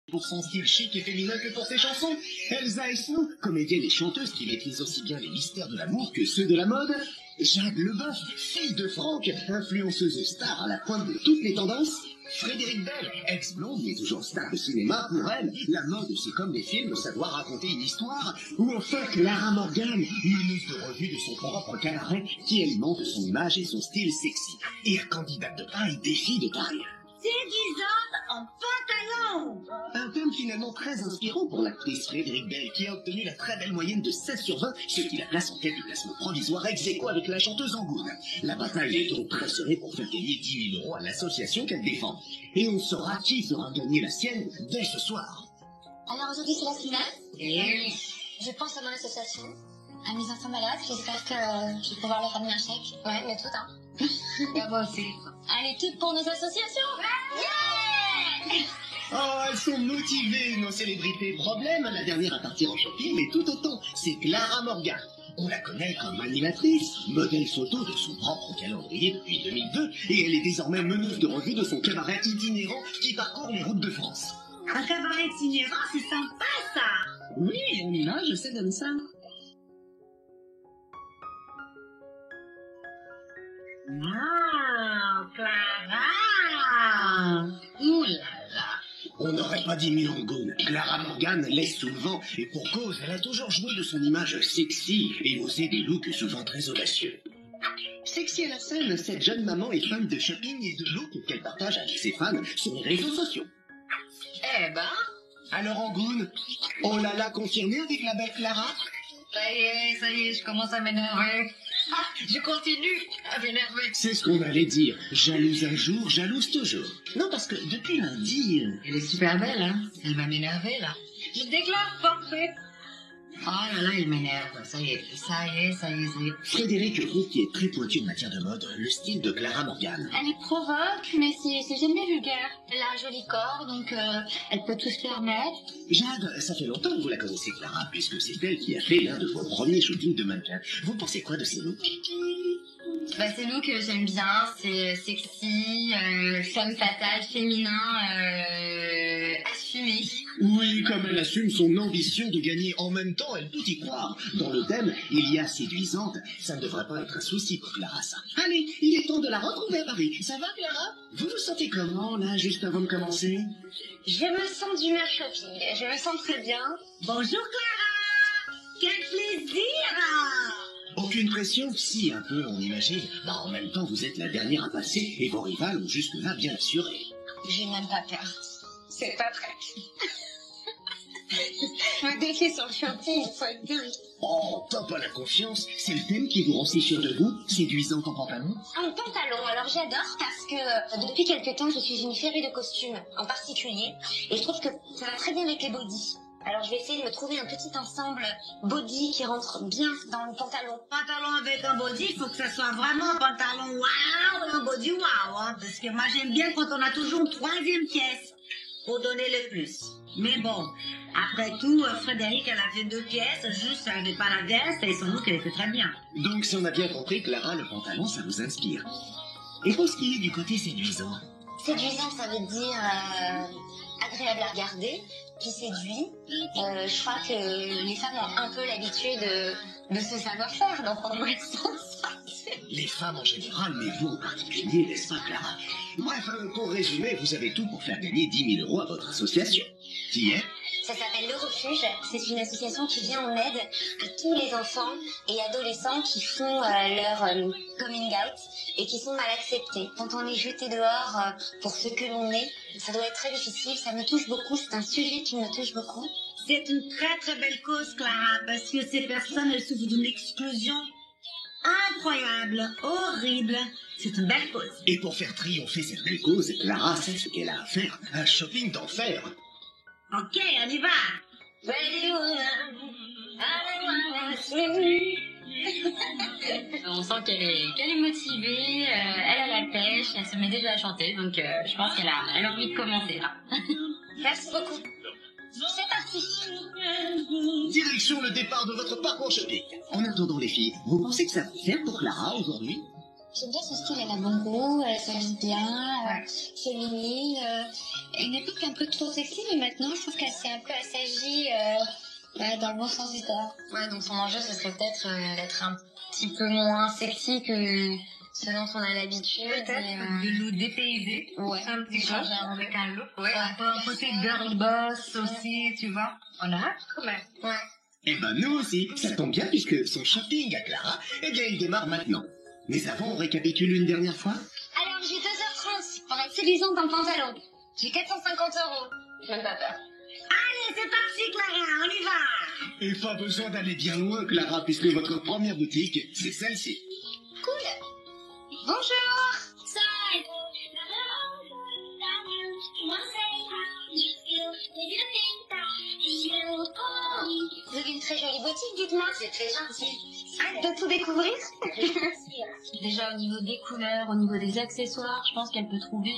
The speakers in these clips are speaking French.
Pour son style chic et féminin que pour ses chansons. Elsa Esnou, comédienne et chanteuse qui maîtrise aussi bien les mystères de l'amour que ceux de la mode. Jade Leboeuf, fille de Franck, influenceuse star à la pointe de toutes les tendances. Frédéric Bell, ex-blonde mais toujours star de cinéma, pour elle, la mode c'est comme les films, ça doit raconter une histoire. Ou enfin Clara Morgan, meneuse de revue de son propre cabaret, qui alimente son image et son style sexy. Et candidate de taille, défi de taille. Séduisante en pantalon. Un thème finalement très inspirant pour l'actrice Frédéric Bell, qui a obtenu la très belle moyenne de 16 sur 20, ce qui la place en tête du classement provisoire ex aequo avec la chanteuse Angoune. La bataille est donc très serrée pour faire gagner 10 000 € à l'association qu'elle défend. Et on saura qui fera gagner la sienne dès ce soir. Alors aujourd'hui c'est la finale. Et je pense à mon association, à mes enfants malades. J'espère que je vais pouvoir leur ramener un chèque. Ouais, mais tout, hein. Et moi aussi. Allez, toutes pour nos associations. Yeah. Oh, elles sont motivées, nos célébrités. Problème, la dernière à partir en shopping, mais tout autant, c'est Clara Morgan. On la connaît comme animatrice, modèle photo de son propre calendrier depuis 2002, et elle est désormais meneuse de revue de son cabaret itinérant qui parcourt les routes de France. Un cabaret itinérant, c'est sympa ça. Oui, on image, c'est comme ça. Ah, Clara. Ouh là là. On n'aurait pas dit mieux en Gaune. Clara Morgan laisse sous le vent, et pour cause, elle a toujours joué de son image sexy et osé des looks souvent très audacieux. Sexy à la scène, cette jeune maman est fan de shopping et de look qu'elle partage avec ses fans sur les réseaux sociaux. Eh ben, Alors en Gaune, on l'a confirmé avec la belle Clara? ça y est, je commence à m'énerver. Ah, je continue à m'énerver. C'est ce qu'on allait dire. Jalouse un jour, jalouse toujours. Non, parce que depuis lundi... Elle est super belle, hein. Elle va m'énerver, là. Je déclare forfait. Oh là là, il m'énerve. Ça y est. Frédéric Roux, qui est très pointu en matière de mode, le style de Clara Morgan. Elle est provoque, mais c'est jamais vulgaire. Elle a un joli corps, donc elle peut tout se permettre. Jade, ça fait longtemps que vous la connaissez, Clara, puisque c'est elle qui a fait l'un de vos premiers shootings de mannequin. Vous pensez quoi de ces looks? Bah, c'est nous que j'aime bien, c'est sexy, femme fatale, féminin, assumé. Oui, comme elle assume son ambition de gagner en même temps, elle peut y croire. Dans le thème, il y a séduisante. Ça ne devrait pas être un souci pour Clara, ça. Allez, il est temps de la retrouver à Paris. Ça va, Clara? Vous vous sentez comment, là, juste avant de commencer? Je me sens d'humeur shopping, je me sens très bien. Bonjour, Clara. Quel plaisir. Aucune pression? Si, un peu, on imagine. Bah, en même temps, vous êtes la dernière à passer, et vos rivales ont jusque-là bien assuré. J'ai même pas peur. C'est pas prêt. Me défier sur le shopping, il faut être dingue. Oh, top à la confiance. C'est le thème qui vous rend si sûr de vous, séduisante en pantalon? En pantalon, alors j'adore parce que depuis quelques temps, je suis une férue de costumes en particulier. Et je trouve que ça va très bien avec les bodys. Alors je vais essayer de me trouver un petit ensemble body qui rentre bien dans le pantalon. Pantalon avec un body, il faut que ça soit vraiment un pantalon waouh, un body waouh, hein, parce que moi j'aime bien quand on a toujours une troisième pièce pour donner le plus. Mais bon, après tout, Frédéric, elle a fait 2 pièces, juste elle n'avait pas la veste et sans doute qu'elle était très bien. Donc, si on a bien compris, Clara, le pantalon, ça vous inspire. Et pour ce qui est du côté séduisant? Séduisant, ça veut dire agréable à regarder, qui séduit. Je crois que les femmes ont un peu l'habitude de ce savoir-faire, donc on devrait s'en sortir. Les femmes en général, mais vous en particulier, n'est-ce pas, Clara? Bref, pour résumer, vous avez tout pour faire gagner 10 000 € à votre association. Qui est? Ça s'appelle Le Refuge. C'est une association qui vient en aide à tous les enfants et adolescents qui font leur coming out et qui sont mal acceptés. Quand on est jeté dehors pour ce que l'on est, ça doit être très difficile. Ça me touche beaucoup. C'est un sujet qui me touche beaucoup. C'est une très très belle cause, Clara, parce que ces personnes, elles souffrent d'une exclusion incroyable, horrible. C'est une belle cause. Et pour faire triompher cette belle cause, Clara sait ce qu'elle a à faire. Un shopping d'enfer. Ok, on y va. On sent qu'elle est motivée, elle a la pêche, elle se met déjà à chanter, donc je pense qu'elle a envie de commencer là. Merci beaucoup. C'est parti. Direction le départ de votre parcours shopping. En attendant les filles, vous pensez que ça va faire pour Clara aujourd'hui? J'aime bien son style, elle a bon goût, elle s'habille bien, féminine, À une époque un peu trop sexy, mais maintenant je trouve qu'elle s'est un peu assagie dans le bon sens du terme. Ouais, donc son enjeu ce serait peut-être d'être un petit peu moins sexy que ce dont on a l'habitude. Peut-être de nous dépayser. Ouais. Un petit peu avec un look. Ouais. Ouais. Un peu un côté girl boss aussi, tu vois. On a hâte quand même. Ouais. Eh ben nous aussi, ça tombe bien puisque son shopping à Clara, eh bien il démarre maintenant. Mais avant, on récapitule une dernière fois. Alors j'ai 2h30 pour être séduisante en pantalon. J'ai 450 €. J'ai même pas peur. Allez, c'est parti Clara, on y va. Et pas besoin d'aller bien loin, Clara, puisque votre première boutique, c'est celle-ci. Cool. Bonjour. Vous avez une très jolie boutique, dites-moi. C'est très gentil. Hâte de tout découvrir. Déjà au niveau des couleurs, au niveau des accessoires, je pense qu'elle peut trouver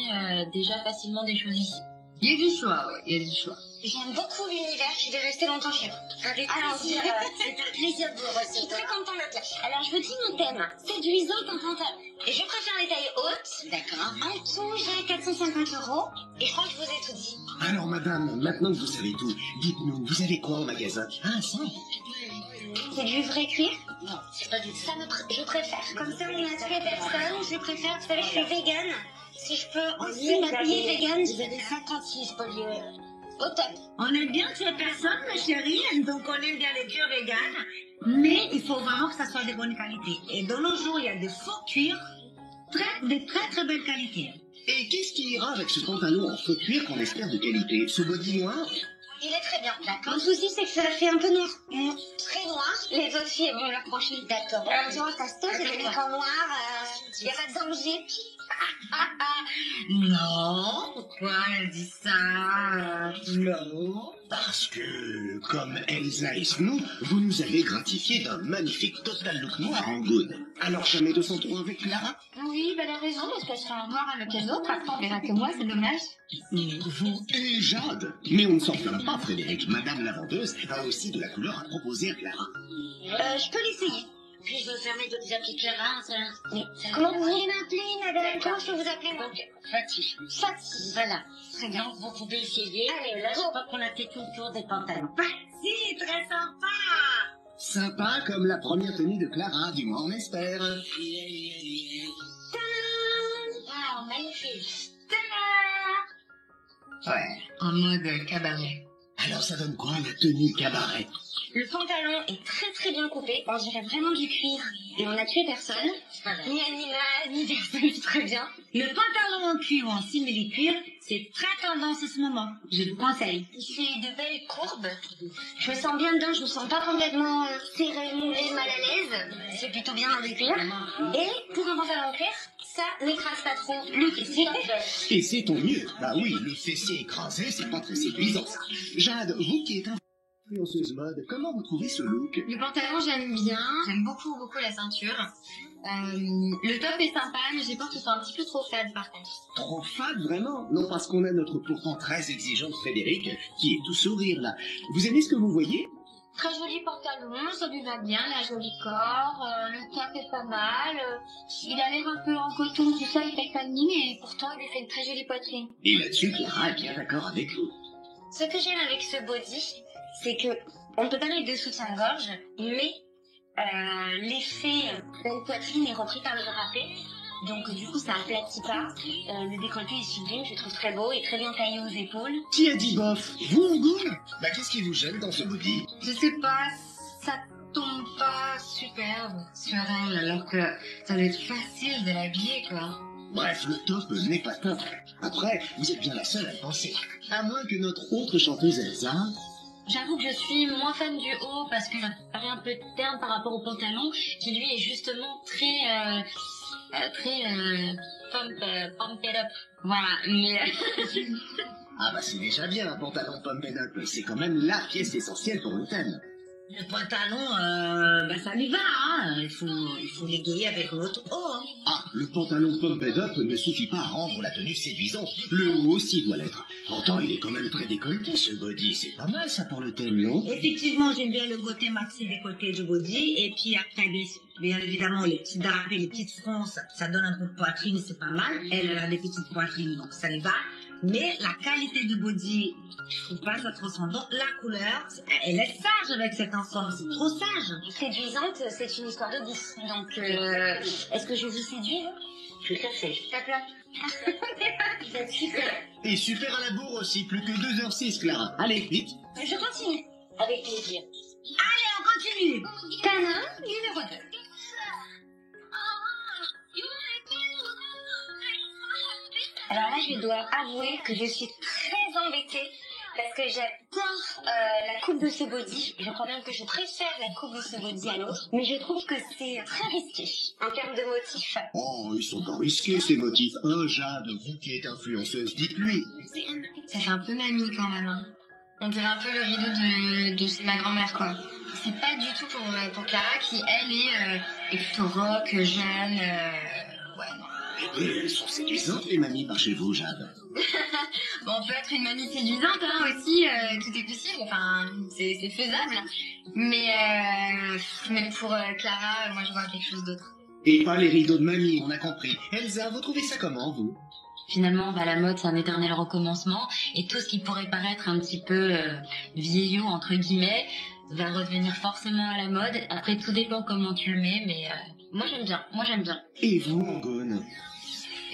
déjà facilement des choses ici. Il y a du choix, ouais, il y a du choix. J'aime beaucoup l'univers, je vais rester longtemps chez vous. Alors, c'est un plaisir de vous recevoir. Je suis très contente d'être là. Alors, je vous dis mon thème, séduisante en pantalon. Et je préfère les tailles hautes. D'accord. En tout, j'ai 450 €. Et je crois que je vous ai tout dit. Alors madame, maintenant que vous savez tout, dites-nous, vous avez quoi au magasin? Ah, ça. C'est du vrai cuir? Non, c'est pas du tout. Ça je préfère. Comme ça, on n'a tué personne. Je préfère, vous savez, je suis végane. Si je peux aussi m'habiller végane, Vous avez 56 polyeux. au top. On aime bien tuer personne, ma chérie, donc on aime bien les cuirs véganes, mais il faut vraiment que ça soit de bonne qualité. Et de nos jours, il y a des faux cuirs de très très belle qualité. Et qu'est-ce qui ira avec ce pantalon en faux cuir qu'on espère de qualité? Ce body noir? Il est très bien. D'accord. Le souci, c'est que ça fait un peu noir. Très noir. Les autres filles vont le reprocher. D'accord. Alors, tu vois, ta story, c'est des en noir. Il n'y a pas de danger. Non, pourquoi elle dit ça? Non. Parce que, comme Elsa et Snow, vous nous avez gratifié d'un magnifique total look noir en good. Alors jamais 203 avec Clara? Oui, elle a raison, parce qu'elle sera en noir avec les autres. Après, on verra que moi, c'est dommage. Vous et Jade. Mais on ne s'enflamme pas, Frédéric. Madame la vendeuse a aussi de la couleur à proposer à Clara. Je peux l'essayer. Puis je me permets de vous appeler Clara, ça. Oui. Comment vous voulez m'appeler, madame? Comment je peux vous appeler, moi? Fatih. Fatih. Voilà. Très bien, vous pouvez essayer. Allez, là, Je crois qu'on a fait tout le tour des pantalons. Fatih, très sympa. Sympa comme la première tenue de Clara, du moins on espère. Wow, magnifique. Ouais. En mode cabaret. Alors ça donne quoi la tenue cabaret? Le pantalon est très très bien coupé. On dirait vraiment du cuir. Et on n'a tué personne. Voilà. Ni animal, ni personne. C'est très bien. Le pantalon en cuir ou en simili-cuir, c'est très tendance en ce moment. Je vous conseille. Il fait de belles courbes. Je me sens bien dedans. Je me sens pas complètement serrée, moulée, mal à l'aise. C'est plutôt bien dans le cuir. Et pour un pantalon en cuir, ça n'écrase pas trop le fessier. Et c'est ton mieux. Bah oui, le fessier écrasé, c'est pas très séduisant ça. Jade, vous qui êtes influenceuse mode, comment vous trouvez ce look? Le pantalon, j'aime bien. J'aime beaucoup la ceinture. Le top est sympa, mais j'ai peur que ce soit un petit peu trop fade, par contre. Trop fade, vraiment? Non, parce qu'on a notre pourtant très exigeante Frédéric, qui est tout sourire là. Vous aimez ce que vous voyez? Très joli pantalon, ça lui va bien, il a un joli corps, le top est pas mal, il a l'air un peu en coton, tout ça, il fait pas de mine, et pourtant il lui fait une très jolie poitrine. Et là-dessus, Clara est bien d'accord avec vous. Ce que j'aime avec ce body, c'est que on peut pas mettre de soutien-gorge, mais l'effet belle poitrine est repris par le drapé. Donc du coup ça aplatit pas. Le décolleté est sublime, je le trouve très beau et très bien taillé aux épaules. Qui a dit bof? Vous, Angoul? Bah qu'est-ce qui vous gêne dans ce body? Je sais pas, ça tombe pas superbe sur elle, alors que ça doit être facile de l'habiller, quoi. Bref, le top n'est pas top. Après, vous êtes bien la seule à le penser. À moins que notre autre chanteuse Elsa... J'avoue que je suis moins fan du haut parce que ça paraît un peu terne par rapport au pantalon, qui lui est justement très pump it up. Voilà, mais Ah bah c'est déjà bien un pantalon pump and up. C'est quand même la pièce essentielle pour le thème. Le pantalon, ça lui va, hein. Il faut l'égayer avec l'autre haut, hein. Ah, le pantalon pump and up ne suffit pas à rendre la tenue séduisante. Le haut aussi doit l'être. Pourtant, il est quand même très décolleté, ce body. C'est pas mal, ça, pour le thème, non? Effectivement, j'aime bien le côté maxi décolleté du body, et puis après, bien évidemment, les petits drapés, les petites fronces, ça donne un peu de poitrine, c'est pas mal. Elle a des petites poitrines, donc ça lui va. Mais la qualité du body, je trouve pas ça transcendant. La couleur, elle est sage avec cet ensemble, c'est trop sage. Séduisante, c'est une histoire de goût. Donc, est-ce que je vous séduis? Tout à fait. Tape là. Vous êtes super. Et super à la bourre aussi, plus que 2h06, Clara. Allez, vite. Je continue. Avec plaisir. Allez, on continue. Tana, numéro 2. Alors là, je dois avouer que je suis très embêtée parce que j'adore la coupe de ce body. Je crois même que je préfère la coupe de ce body à l'autre. Mais je trouve que c'est très risqué en termes de motifs. Oh, ils sont pas risqués, ces motifs. Jade, vous qui êtes influenceuse, dites-lui. Ça fait un peu mamie quand même. Hein. On dirait un peu le rideau de chez ma grand-mère, quoi. C'est pas du tout pour Clara qui, elle, est plutôt rock, jeune. Ouais, non. Oui, elles sont séduisantes, les mamies, par chez vous, Jade. Bon, on peut être une mamie séduisante hein, aussi, tout est possible, enfin, c'est faisable. Mais pour Clara, moi je vois quelque chose d'autre. Et pas les rideaux de mamie, on a compris. Elsa, vous trouvez ça comment, vous? Finalement, la mode, c'est un éternel recommencement, et tout ce qui pourrait paraître un petit peu vieillot, entre guillemets, va redevenir forcément à la mode. Après, tout dépend comment tu le mets, mais moi j'aime bien. Et vous, Angone?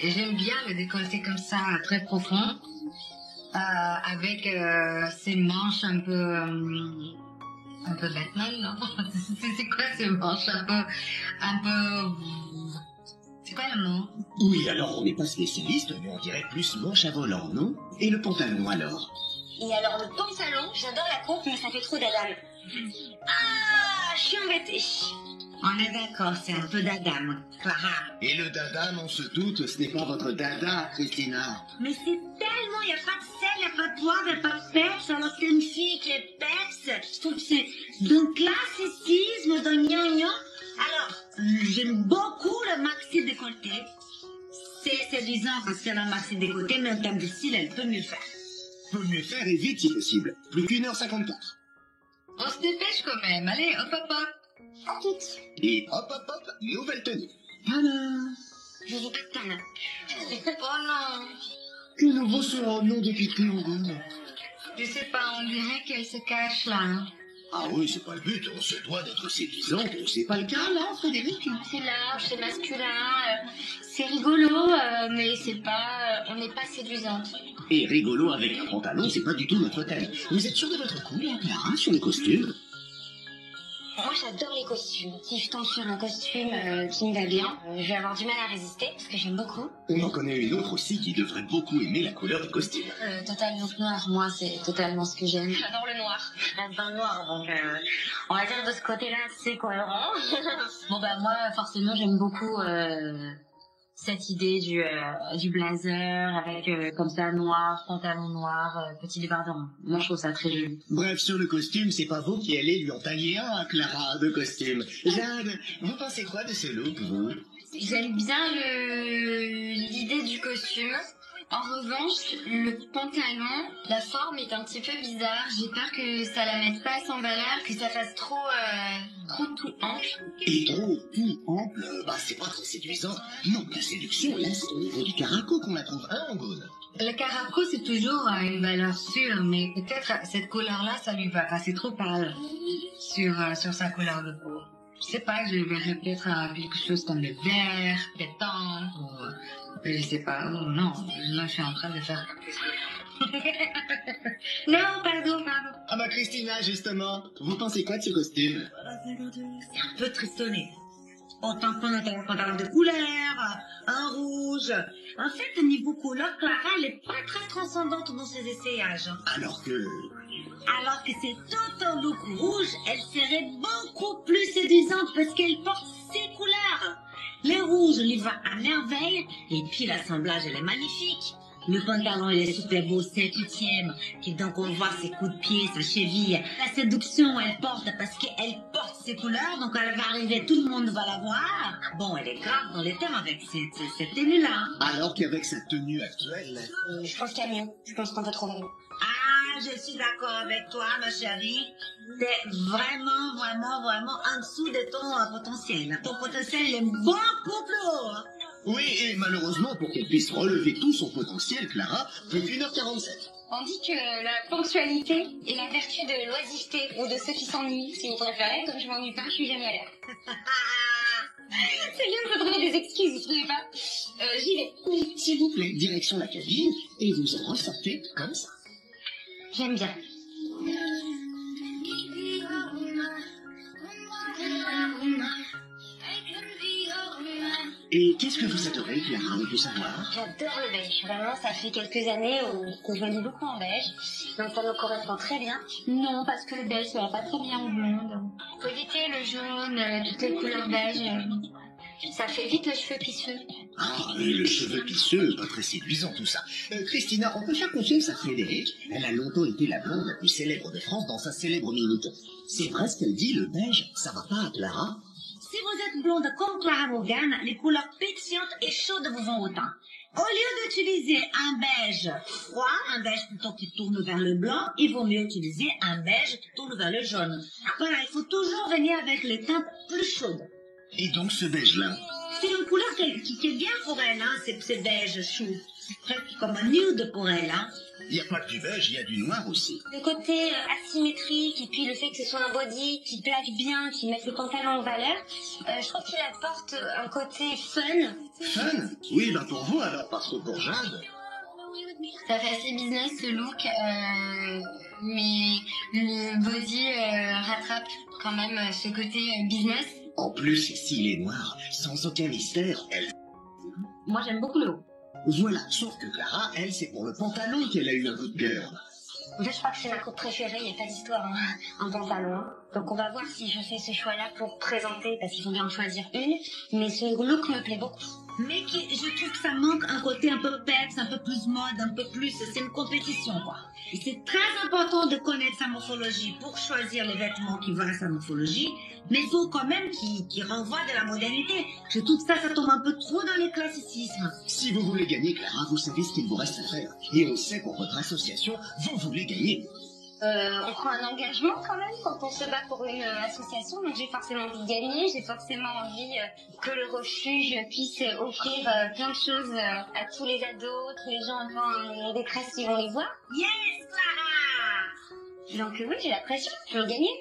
J'aime bien le décolleté comme ça, très profond, avec ces manches un peu Batman, non? C'est quoi ces manches un peu... C'est quoi le mot? Oui, alors on n'est pas spécialiste, mais on dirait plus manche à volant, non? Et le pantalon, alors? Et alors le pantalon, j'adore la coupe, mais ça fait trop d'Adam. Ah, je suis embêtée. On est d'accord, c'est un peu d'Adam, Clara. Et le dada, on se doute, ce n'est pas votre dada, Christina. Mais c'est tellement, il n'y a pas de sel, il n'y a pas de poivre, il n'y a pas de peps, alors que c'est une fille qui est peps. Je trouve que c'est d'un classicisme, d'un gnangnan. Alors, j'aime beaucoup le maxi décolleté. C'est séduisant parce qu'elle a un maxi décolleté, mais en termes de style, elle peut mieux faire. Peut mieux faire et vite si possible. Plus qu'1h54. On se dépêche quand même, allez, hop hop hop. À toutes. Et hop hop hop, nouvelle tenue. Tada! Je veux pas de Tana. Oh non, Que nouveau sur un nom de quitter, Angone? je sais pas, on dirait qu'elle se cache là. Hein. Ah oui, c'est pas le but, on se doit d'être séduisante, c'est pas le cas là, Frédéric? C'est large, c'est masculin, c'est rigolo, mais c'est pas, on n'est pas séduisante. Et rigolo avec un pantalon, c'est pas du tout notre thème. Vous êtes sûr de votre coup, là, Clara, sur les costumes? Moi, j'adore les costumes. Si je tombe sur un costume qui me va bien, je vais avoir du mal à résister parce que j'aime beaucoup. On en connaît une autre aussi qui devrait beaucoup aimer la couleur du costume. Total look noir, moi, c'est totalement ce que j'aime. J'adore le noir. J'aime pas le noir, donc on va dire de ce côté-là, c'est cohérent. Bon, moi, forcément, j'aime beaucoup cette idée du blazer avec comme ça noir, pantalon noir, petit débardeur. Moi, je trouve ça très joli. Bref, sur le costume, c'est pas vous qui allez lui en tailler un, Clara, de costume. Jade, vous pensez quoi de ce look, vous? J'aime bien l'idée du costume. En revanche, le pantalon, la forme est un petit peu bizarre. J'ai peur que ça la mette pas en valeur, que ça fasse trop tout ample. Et trop tout ample, c'est pas très séduisant. Non, la séduction, là, c'est au niveau du caraco qu'on la trouve, hein, Angone? Le caraco, c'est toujours une valeur sûre, mais peut-être cette couleur-là, ça lui va pas. C'est trop pâle sur sa couleur de peau. Je sais pas, je verrais peut-être quelque chose comme le vert, pétant, ou je sais pas. Oh, non, là, je suis en train de faire... Non, pardon. Ah Christina, justement, vous pensez quoi de ce costume? C'est un peu tristonné. Autant qu'on a un pantalon de couleur, un rouge. En fait, au niveau couleur, Clara, elle est pas très transcendante dans ses essayages. Alors que c'est tout un look rouge, elle serait beaucoup plus séduisante parce qu'elle porte ses couleurs. Le rouge lui va à merveille, et puis l'assemblage, elle est magnifique. Le pantalon, il est super beau, 7/8e, qui donc on voit ses coups de pied, sa cheville. La séduction, elle porte parce qu'elle porte ses couleurs, donc elle va arriver, tout le monde va la voir. Bon, elle est grave dans les thèmes avec cette tenue-là. Alors qu'avec sa tenue actuelle... Je pense qu'il y a mieux. Je pense qu'on peut trouver mieux. Ah, je suis d'accord avec toi, ma chérie. T'es vraiment en dessous de ton potentiel. Ton potentiel, il est beaucoup plus haut. Oui, et malheureusement, pour qu'elle puisse relever tout son potentiel, Clara, plus qu'1h47. On dit que la ponctualité est la vertu de l'oisiveté, ou de ceux qui s'ennuient, si vous préférez. Comme je m'ennuie pas, je suis jamais à l'heure. C'est bien de se trouver des excuses, vous trouvez pas? J'y vais. Oui, s'il vous plaît, direction la cabine, et vous en ressortez comme ça. J'aime bien. Et qu'est-ce que vous adorez, Clara, on peut savoir? J'adore le beige. Vraiment, ça fait quelques années que je lis beaucoup en beige. Donc ça me correspond très bien. Non, parce que le beige, ça va pas très bien au blonde. Faut éviter le jaune, toutes les couleurs beige. Ça fait vite le cheveu pisseux. Ah, mais le cheveu pisseux, pas très séduisant tout ça. Christina, on peut faire confiance à Frédéric. Elle a longtemps été la blonde la plus célèbre de France dans sa célèbre minute. C'est vrai ce qu'elle dit, le beige, ça va pas à Clara? Si vous êtes blonde comme Clara Morgan, les couleurs pétillantes et chaudes vous vont autant. Au lieu d'utiliser un beige froid, un beige plutôt qui tourne vers le blanc, il vaut mieux utiliser un beige qui tourne vers le jaune. Voilà, il faut toujours venir avec les teintes plus chaudes. Et donc ce beige-là? C'est une couleur qui est bien pour elle, hein, c'est beige chou. C'est presque comme un nude pour elle, hein. Il n'y a pas que du beige, il y a du noir aussi. Le côté asymétrique et puis le fait que ce soit un body qui plaque bien, qui mette le pantalon en valeur, je trouve qu'il apporte un côté fun. Fun? Oui, ben pour vous alors, parce que pour Jade... Ça fait assez business ce look, mais le body rattrape quand même ce côté business. En plus, s'il est noir, sans aucun mystère, elle... Moi j'aime beaucoup le haut. Voilà, sauf que Clara, elle, c'est pour le pantalon qu'elle a eu un coup de cœur. En fait, je crois que c'est ma coupe préférée, il n'y a pas d'histoire en pantalon. Donc on va voir si je fais ce choix-là pour présenter, parce qu'il faut bien en choisir une. Mais ce look me plaît beaucoup. Mais je trouve que ça manque un côté un peu peps, un peu plus mode, un peu plus... C'est une compétition, quoi. Et c'est très important de connaître sa morphologie pour choisir les vêtements qui vont à sa morphologie, mais il faut quand même qu'il renvoie de la modernité. Je trouve que ça tombe un peu trop dans les classicismes. Si vous voulez gagner, Clara, vous savez ce qu'il vous reste à faire. Et on sait pour votre association, vous voulez gagner. On prend un engagement quand même quand on se bat pour une association, donc j'ai forcément envie de gagner, j'ai forcément envie que le refuge puisse offrir plein de choses à tous les ados, tous les gens un peu en détresse qui vont les voir. Yes, Clara! Donc oui, j'ai la pression, je veux gagner,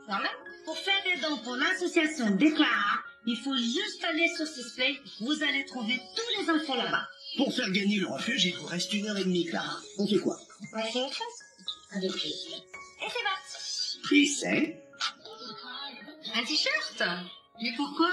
normal. Pour faire des dons pour l'association des Clara, il faut juste aller sur ce site, vous allez trouver tous les infos là-bas. Pour faire gagner le refuge, il vous reste 1h30, Clara. On fait quoi? On va essayer autre chose. Et c'est parti. Puis c'est... Un t-shirt? Mais pourquoi?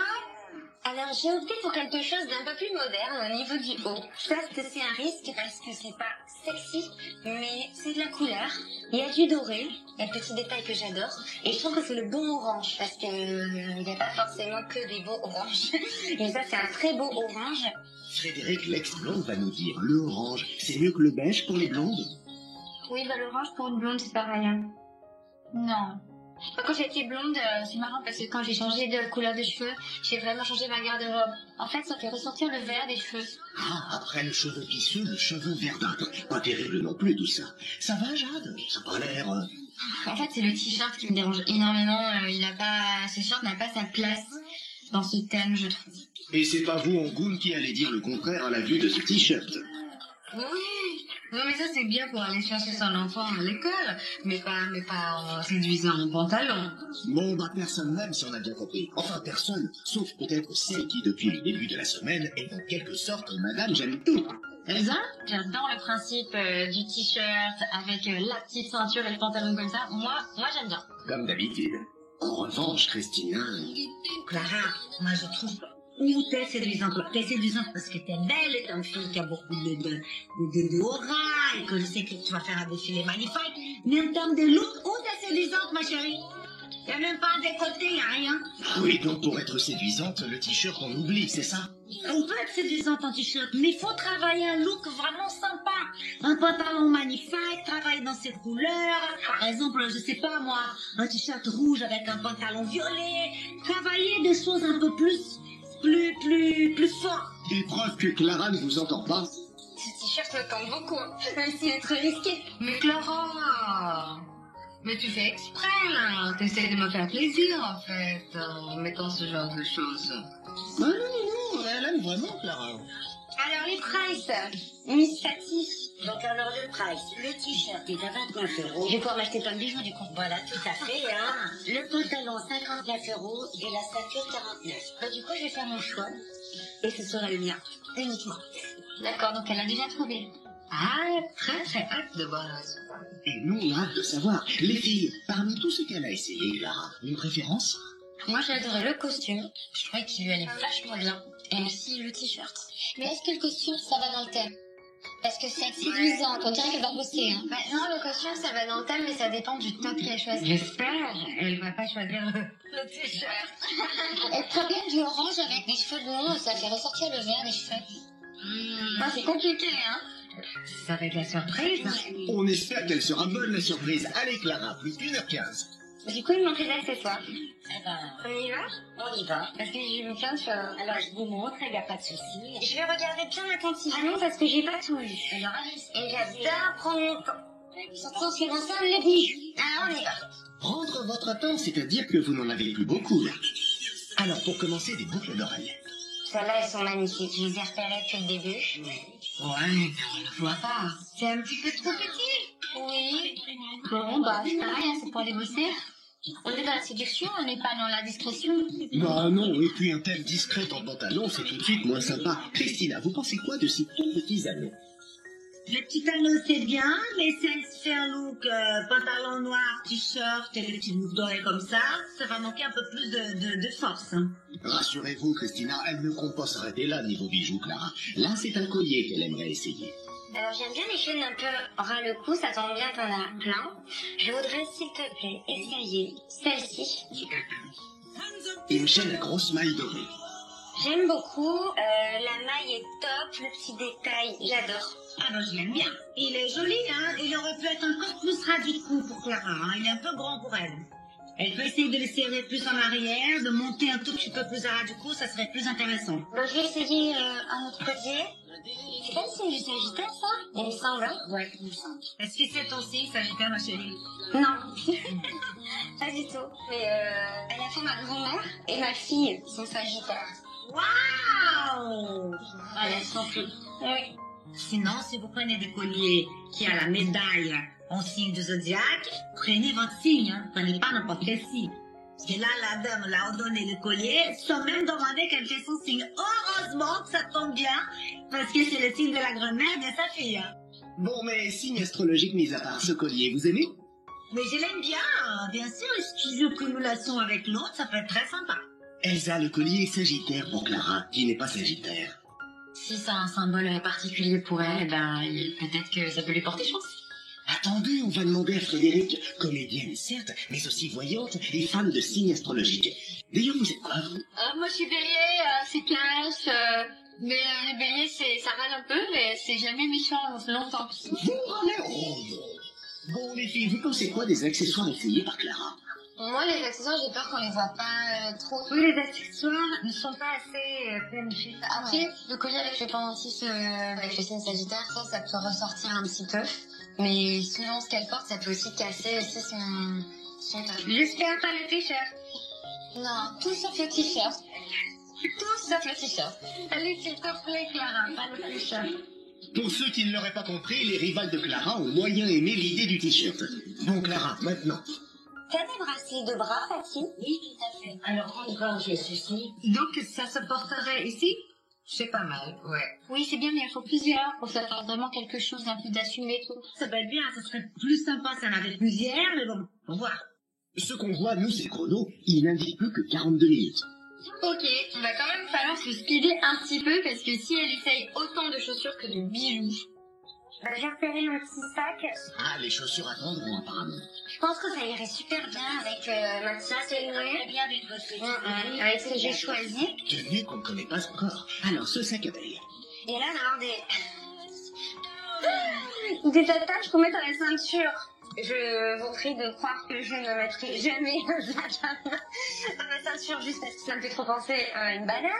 Alors j'ai opté pour quelque chose d'un peu plus moderne au niveau du haut. Certes c'est un risque parce que c'est pas sexy, mais c'est de la couleur. Il y a du doré, il y a le petit détail que j'adore. Et je trouve que c'est le bon orange parce que il n'y a pas forcément que des beaux oranges. Mais ça c'est un très beau orange. Frédéric, l'ex-blonde, va nous dire le orange, c'est mieux que le beige pour les blondes? Oui, bah l'orange pour une blonde, c'est pareil. Hein. Non. Quand j'étais blonde, c'est marrant parce que quand j'ai changé de couleur de cheveux, j'ai vraiment changé ma garde-robe. En fait, ça fait ressortir le vert des cheveux. Ah, après le cheveu pisseux, le cheveu verdâtre. Pas terrible non plus tout ça. Ça va, Jade? Ça n'a pas l'air... En fait, c'est le t-shirt qui me dérange énormément. Ce shirt n'a pas sa place dans ce thème, je trouve. Et c'est pas vous, Angoune, qui allez dire le contraire à la vue de ce t-shirt? Oui. Non, mais ça, c'est bien pour aller chercher son enfant à l'école, mais pas en séduisant en pantalon. Bon, bah personne n'aime si on a bien compris. Enfin, personne, sauf peut-être celle qui, depuis le début de la semaine, est en quelque sorte Madame J'aime tout. Elsa, j'adore le principe du t-shirt avec la petite ceinture et le pantalon comme ça. Moi, j'aime bien. Comme d'habitude. En revanche, Christina... Clara, moi je trouve... Ou t'es séduisante, parce que t'es belle, t'es une fille qui a beaucoup de aura, et que je sais que tu vas faire un défilé magnifique. Mais en termes de look, où t'es séduisante, ma chérie? Y a même pas un décolleté, y a rien. Oui, donc pour être séduisante, le t-shirt on oublie, c'est ça? On peut être séduisante en t-shirt, mais il faut travailler un look vraiment sympa. Un pantalon magnifique, travailler dans ses couleurs. Par exemple, je sais pas moi, un t-shirt rouge avec un pantalon violet. Travailler des choses un peu plus fort. Et preuve que Clara ne vous entend pas. Ce t-shirt me tente beaucoup, hein, même s'il est très risqué. Mais Clara, mais tu fais exprès là, t'essayes de me faire plaisir en fait, en mettant ce genre de choses. Ah non, l'aime vraiment, Clara. Alors les prices, Miss Fatih. Donc alors le price, le t-shirt est à 29 €. Je vais pouvoir m'acheter plein de bijoux du coup. Voilà, tout à fait, hein. Le pantalon 59 € et la ceinture 49. Bah, du coup, je vais faire mon choix. Et ce sera le mien, uniquement. D'accord, donc elle a déjà trouvé. Ah, très très hâte de voir le résultat. Et nous, on a hâte de savoir. Les filles, parmi tout ce qu'elle a essayé, Clara, une préférence? Moi, j'ai adoré le costume. Je trouvais qu'il lui allait vachement bien. Et aussi le t-shirt. Mais est-ce que le costume, ça va dans le thème? Parce que c'est séduisant, on dirait qu'elle va bosser. Hein. Bah, non, le costume, ça va dans le thème, mais ça dépend du top qu'elle choisit. J'espère, elle va pas choisir le t-shirt. Elle prend bien du orange avec des cheveux blonds, ça fait ressortir le vert des cheveux. Ah, c'est compliqué, hein. Ça va être la surprise. On espère qu'elle sera bonne, la surprise. Allez, Clara, plus d'1h15. Du coup, il manquait d'accessoires. Eh ben, On y va? on y va. Parce que j'ai vu plein de choses. Alors je vous montre, il n'y a pas de souci. Je vais regarder bien attentivement parce que j'ai pas tout vu. Alors allez, Et j'adore prendre mon temps. Surtout en ce qui concerne les bijoux. Alors on y va. Prendre votre temps, c'est-à-dire que vous n'en avez plus beaucoup, là. Alors, pour commencer, des boucles d'oreilles. Celles-là, elles sont magnifiques. Je les ai repérées depuis le début. Ouais, mais on ne voit pas. C'est un petit peu trop petit. Oui. Bon, bah, c'est pareil, hein, c'est pour les bosser. On est dans la séduction, on n'est pas dans la discrétion. Bah non, et puis un thème discret en pantalon, c'est tout de suite moins sympa. Christina, vous pensez quoi de ces tout petits anneaux? le petit anneau c'est bien, mais si elle se fait un look pantalon noir, t-shirt et les petites boucles d'oreilles comme ça va manquer un peu plus de force. Hein. Rassurez-vous, Christina, elle ne compte pas s'arrêter là niveau bijoux, Clara. Là, c'est un collier qu'elle aimerait essayer. Alors j'aime bien les chaînes un peu ras le cou, ça tombe bien, t'en as plein. Je voudrais, s'il te plaît, essayer celle-ci. Une chaîne à grosse maille dorée. J'aime beaucoup, la maille est top, le petit détail, j'adore. Ah ben je l'aime bien. Il est joli, hein. Il aurait pu être encore plus ras du cou pour Clara, hein. Il est un peu grand pour elle. Elle peut essayer de le serrer plus en arrière, de monter un tout petit peu plus à ras du cou, ça serait plus intéressant. Bon, je vais essayer un autre collier. C'est pas le signe du Sagittaire, ça? Il me semble, hein? Ouais, il me semble. Est-ce que c'est ton signe, Sagittaire, ma chérie? Non. Pas du tout. Mais à la fois ma grand-mère et ma fille sont Sagittaires. Waouh! Voilà, elles sont plus. Oui. Sinon, si vous prenez des colliers qui a la médaille en signe du zodiaque, prenez votre signe, hein. Prenez pas n'importe quel signe. Parce que là, la dame l'a donné le collier sans même demander quel était son signe. Heureusement que ça tombe bien, parce que c'est le signe de la grand-mère de sa fille. Hein. Bon, mais signe astrologique mis à part, ce collier, vous aimez? Mais je l'aime bien sûr, si tu joues cumulation avec l'autre, ça peut être très sympa. Elsa, le collier est Sagittaire pour Clara, qui n'est pas Sagittaire. Si c'est un symbole particulier pour elle, ben, peut-être que ça peut lui porter chance. Attendez, on va demander à Frédéric, comédienne certes, mais aussi voyante et fan de signes astrologiques. D'ailleurs, vous êtes quoi, vous? Moi, je suis bélier, c'est cash, mais les béliers, ça râle un peu, mais c'est jamais méchant longtemps. Vous râlez? Oh non. Bon, les filles, vous pensez quoi des accessoires essayés par Clara? Moi, les accessoires, j'ai peur qu'on les voit pas trop. Oui, les accessoires ne sont pas assez planifiés. Après, le collier avec le pendentif avec le signe Sagittaire, ça peut ressortir un petit peu. Mais selon ce qu'elle porte, ça peut aussi casser aussi son top. J'espère pas le t-shirt. Non, tout sauf le t-shirt. Tout sauf le t-shirt. Allez, s'il te plaît, Clara, pas le t-shirt. Pour ceux qui ne l'auraient pas compris, les rivales de Clara ont moyen aimé l'idée du t-shirt. Bon, Clara, maintenant. T'as des bracelets de bras, Fatih? Oui, tout à fait. Alors, encore, j'ai ceci. Donc, ça se porterait ici? C'est pas mal, ouais. Oui, c'est bien, mais il faut plusieurs pour que ça fasse vraiment quelque chose d'un peu d'assumé tout. Ça peut être bien, ça serait plus sympa si on avait plusieurs, mais bon, on va voir. Ce qu'on voit, nous, c'est le chrono. Il n'indique plus que 42 minutes. Ok, il va quand même falloir se speeder un petit peu parce que si elle essaye autant de chaussures que de bijoux. J'ai repéré un petit sac. Ah, les chaussures attendront, apparemment. Je pense que ça irait super bien avec Mathias et Noé. Bien avec votre petit. Avec ce que j'ai choisi. Tenue qu'on ne connaît pas encore. Alors, ce sac à belle. Et là, on va avoir des attaches qu'on met dans la ceinture. Je vous prie de croire que je ne mettrai jamais un sac dans ma ceinture juste parce que ça me fait trop penser à une banane.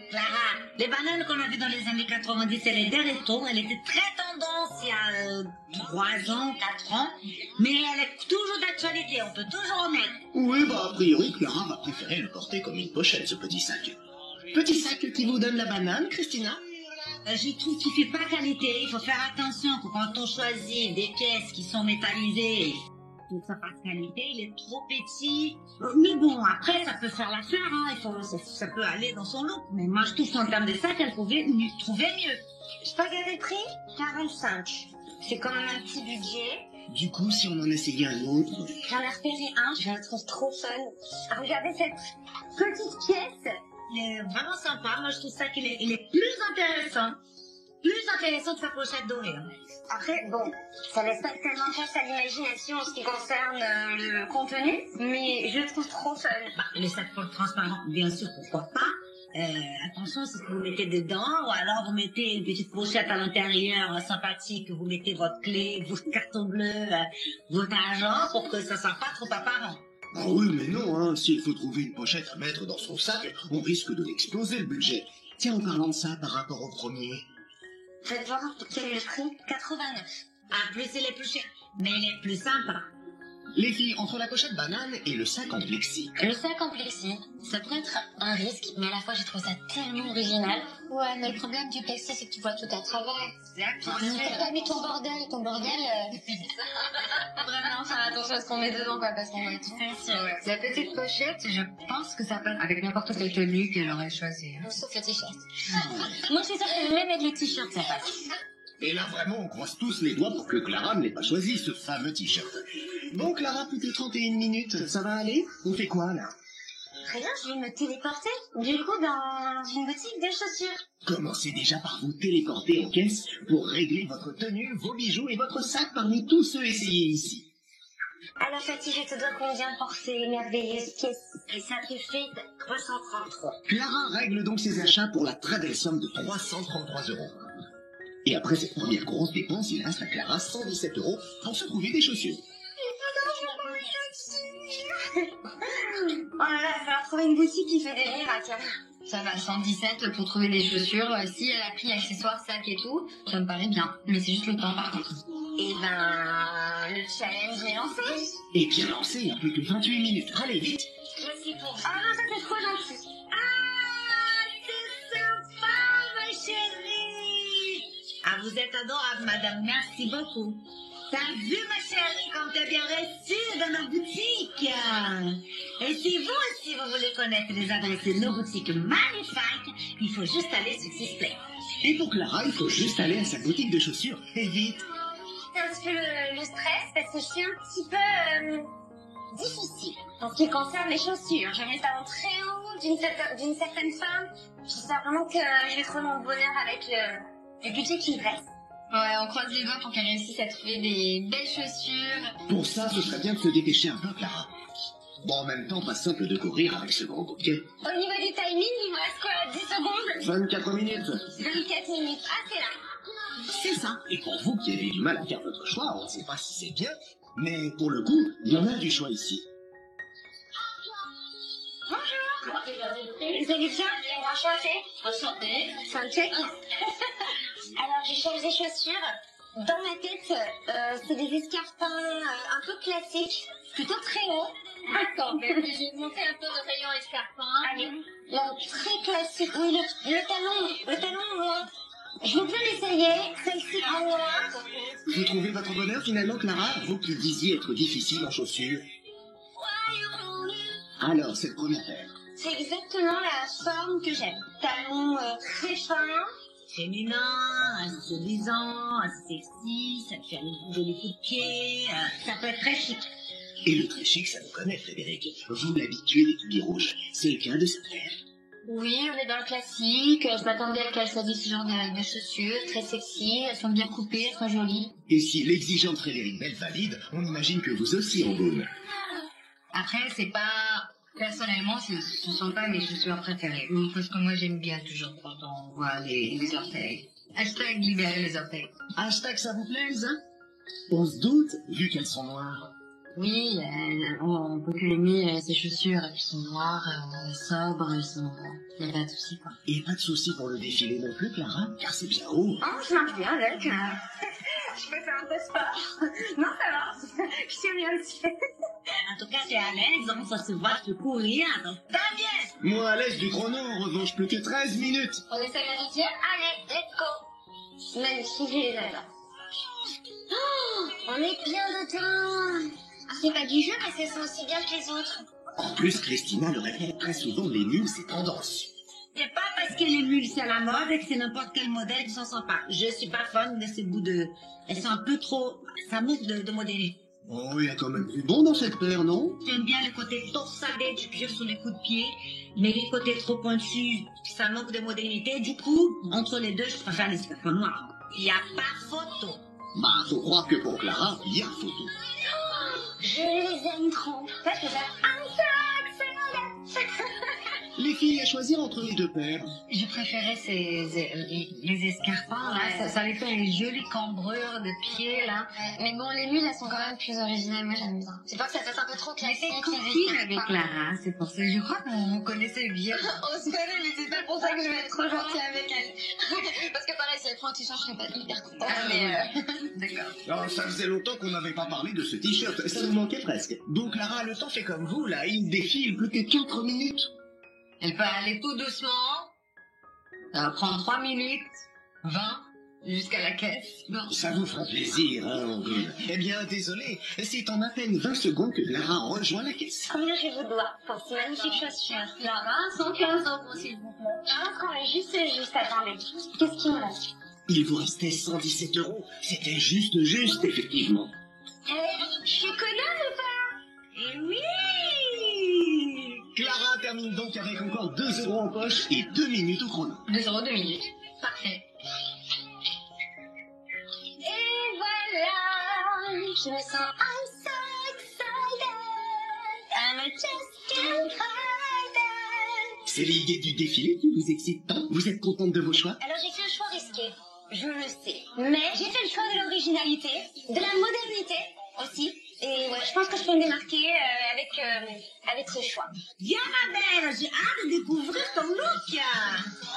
Clara, les bananes qu'on avait dans les années 90 et les derniers tours, elle était très tendance il y a 3 ans, 4 ans, mais elle est toujours d'actualité, on peut toujours en mettre. Oui, bah, a priori, Clara va préférer le porter comme une pochette, ce petit sac. Petit sac qui vous donne la banane, Christina? Je trouve qu'il fait pas qualité. Il faut faire attention que quand on choisit des pièces qui sont métallisées, pour que ça fasse qualité, il est trop petit. Mais bon, après, ça peut faire l'affaire, hein. Ça peut aller dans son look. Mais moi, je trouve qu'en termes de sac, elle pouvait trouver mieux. Je peux regarder le prix? 45. C'est quand même un petit budget. Du coup, si on en essayait un autre... J'en ai repéré un, je le trouve trop fun. Regardez cette petite pièce. Il est vraiment sympa. Moi, je trouve ça qu'il est plus intéressant. Plus intéressant que sa pochette dorée. Hein. Après, bon, ça laisse pas tellement place à l'imagination en ce qui concerne le contenu, mais je le trouve trop fun. Bah, les sacs pour le transparent, bien sûr, pourquoi pas. Attention, c'est ce que vous mettez dedans, ou alors vous mettez une petite pochette à l'intérieur sympathique, vous mettez votre clé, votre carton bleu, votre argent, pour que ça soit pas trop apparent. Ah oui, mais non, hein. S'il faut trouver une pochette à mettre dans son sac, on risque de l'exploser, le budget. Tiens, en parlant de ça, par rapport au premier... Faites voir quel est le prix? 89. En plus, il est plus cher, mais il est plus sympa. Les filles, entre la pochette banane et le sac en plexi. Le sac en plexi, ça pourrait être un risque, mais à la fois j'ai trouvé ça tellement original. Ouais, mais le problème du plexi, c'est que tu vois tout à travers. Exactement. T'as pas mis ton bordel, Vraiment, faire attention à ce qu'on met dedans, quoi, parce qu'on va tout faire sur... La petite pochette, je pense que ça passe avec n'importe quelle tenue qu'elle aurait choisie. Sauf le t-shirt. Moi, je suis sûre que même avec les t-shirts, ça passe. Et là, vraiment, on croise tous les doigts pour que Clara ne l'ait pas choisi, ce fameux t-shirt. Bon, Clara, plus de 31 minutes, ça va aller? On fait quoi, là? Rien, je vais me téléporter, du coup, dans une boutique de chaussures. Commencez déjà par vous téléporter en caisse pour régler votre tenue, vos bijoux et votre sac parmi tous ceux essayés ici. Alors, Fatih, je te dois combien pour ces merveilleuses pièces? Et ça te fait 333. Clara règle donc ses achats pour la très belle somme de 333 €. Et après cette première grosse dépense, il reste à Clara 117 € pour se trouver des chaussures. Oh là là, il va falloir trouver une boutique qui fait des miracles. Ça va, 117 pour trouver des chaussures. Si elle a pris accessoires, sac et tout, ça me paraît bien. Mais c'est juste le temps, par contre. Et ben, le challenge est lancé. Et bien lancé, il n'y a plus que 28 minutes. Allez, vite! Je suis pour. Ah non, ça c'est trop gentil. Ah, c'est sympa, ma chérie. Ah, vous êtes adorable, madame. Merci beaucoup. T'as vu, ma chérie, comme t'es bien reçue dans nos boutiques. Et si vous aussi, vous voulez connaître les adresses de nos boutiques magnifiques, il faut juste aller sur Sisplay. Et pour Clara, il faut juste aller à sa boutique de chaussures. Et vite! C'est un petit peu le stress parce que je suis un petit peu difficile en ce qui concerne les chaussures. J'ai mes talons très hauts d'une certaine femme. J'espère vraiment que je vais trouver mon bonheur avec le budget qui me reste. Ouais, on croise les doigts pour qu'elle réussisse à trouver des belles chaussures. Pour ça, ce serait bien de se dépêcher un peu, Clara. Bon, en même temps, pas simple de courir avec ce gros bouquet. Au niveau du timing, il me reste quoi? 10 secondes? 24 minutes. 24 minutes. Ah, c'est là. C'est ça. Et pour vous qui avez du mal à faire votre choix, on ne sait pas si c'est bien, mais pour le coup, il y en a du choix ici. Bonjour. Vous allez bien? Enchantée. Enchantée. Soundcheck. Alors, j'ai changé des chaussures. Dans ma tête, c'est des escarpins un peu classiques, plutôt très hauts. D'accord, mais j'ai monté un peu de rayon escarpin. Allez, très classique. Oui, le talon moins. Je veux bien l'essayer, celle-ci en moins. Vous trouvez votre bonheur finalement, Clara? Vous qui disiez être difficile en chaussures. Alors, cette première paire. C'est exactement la forme que j'aime. Talon très fin. Féminin, assez séduisant, assez sexy, ça te fait un joli coup de pied, ça peut être très chic. Et le très chic, ça vous connaît, Frédéric. Vous l'habituez des pubis rouges. C'est le cas de cette paire. Oui, on est dans le classique. Je m'attendais à qu'elle choisisse ce genre de chaussures, très sexy. Elles sont bien coupées, elles sont jolies. Et si l'exigeante Frédéric Bell valide, on imagine que vous aussi en boum. Après, c'est pas... Personnellement, ce sont pas mes chaussures préférées. Parce que moi, j'aime bien toujours quand on voit les orteils. Hashtag libérer les orteils. Hashtag ça vous plaise, hein? On se doute, vu qu'elles sont noires. Oui, on peut que aimer ces chaussures. Elles sont noires, sobres, il n'y a pas de souci, quoi. Et pas de souci pour le défilé non plus, Clara, car c'est bien haut. Oh, je marche bien avec. Je peux faire un peu de sport. Non, ça va. Je suis bien dessus. en tout cas, c'est à l'aise, hein, ça se voit, je cours rien, donc va bien. Moi, à l'aise du chrono, en revanche, plus que 13 minutes. On essaie de dire, allez, let's go. Magnifique, je les adore. Oh, on est bien dedans. C'est pas du jeu, mais c'est ça aussi bien que les autres. En plus, Christina le répète très souvent, les nuls, c'est tendance. C'est pas parce que les mules c'est à la mode et que c'est n'importe quel modèle qui s'en sort pas. Je suis pas fan de ces bouts de... Elles sont un peu trop... Ça manque de modélé. Oh, il y a quand même du bon dans cette paire, non? J'aime bien le côté torsadé du cuir sur les coups de pied, mais les côtés trop pointus, ça manque de modernité. Du coup, entre les deux, je préfère les scarpins noirs. Il n'y a pas photo. Bah, faut croire que pour Clara, il y a photo. Je les aime trop. En fait, je vais faire un sac, c'est mon Les filles, à choisir entre les deux paires. Je préférais les escarpins, là. Ça les fait une jolie cambrure de pieds, là. Mais bon, les mules, elles sont quand même plus originales. Moi, j'aime bien. C'est pas que ça fasse un peu trop Mais classique. c'est copine avec Clara, c'est pour ça. Je crois qu'on connaissait bien. On se connaît, mais c'est pas pour ça que je vais être trop gentille avec elle. Parce que pareil, si elle prend un t-shirt, je serais pas hyper contente. D'accord. Alors, ça faisait longtemps qu'on n'avait pas parlé de ce t-shirt. Ça nous manquait presque. Donc, Clara, le temps fait comme vous, là. Il défile plus que 4 minutes. Elle peut aller tout doucement. Ça va prendre 3 minutes, 20, jusqu'à la caisse. Bon. Ça vous fera plaisir, hein, Angule. Eh bien, désolé, c'est en à peine 20 secondes que Clara rejoint la caisse. Combien je vous dois pour ces magnifiques chaussures? Clara, 115 € s'il vous plaît. Ah, quand même, juste, attendez. Qu'est-ce qu'il me reste? Il vous restait 117 €. C'était juste, effectivement. Je suis conne ou pas? Et oui! Clara termine donc avec encore 2 € en poche et 2 minutes au chrono. 2 € 2 minutes. Parfait. Et voilà, je me sens I'm so excited, I'm just too excited. C'est l'idée du défilé qui vous excite tant. Vous êtes contente de vos choix? Alors j'ai fait un choix risqué, je le sais, mais j'ai fait le choix de l'originalité, de la modernité aussi. Et ouais, je pense que je peux me démarquer avec ce choix. Viens ma belle, j'ai hâte de découvrir ton look.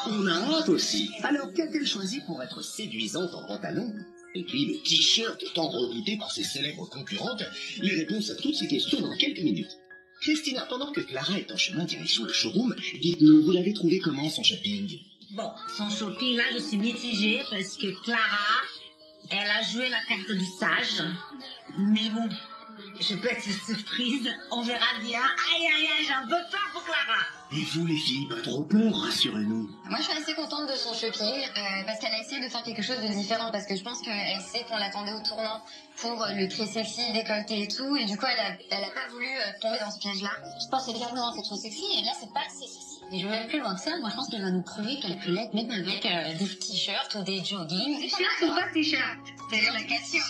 On a hâte aussi. Alors, qu'a-t-elle choisi pour être séduisante en pantalon? Et puis le t-shirt tant redouté par ses célèbres concurrentes? Les réponses à toutes ces questions dans quelques minutes. Christina, pendant que Clara est en chemin direction le showroom, dites-nous, vous l'avez trouvé comment son shopping? Bon, son shopping là, je suis mitigée parce que Clara, elle a joué la carte du sage. Mais bon, je peux être surprise, on verra bien. Aïe aïe aïe, j'en veux pas pour Clara. Et vous les filles, pas trop peur, rassurez-nous. Moi, je suis assez contente de son shopping parce qu'elle a essayé de faire quelque chose de différent parce que je pense qu'elle sait qu'on l'attendait au tournant pour le très sexy, décolleté et tout, et du coup, elle a pas voulu tomber dans ce piège-là. Je pense que exactement c'est trop sexy, et là, c'est pas assez sexy. Et je vais même plus loin que ça, moi je pense qu'elle va nous prouver qu'elle peut l'être même avec des t-shirts ou des joggings. T-shirt ou pas t-shirt? C'est la question.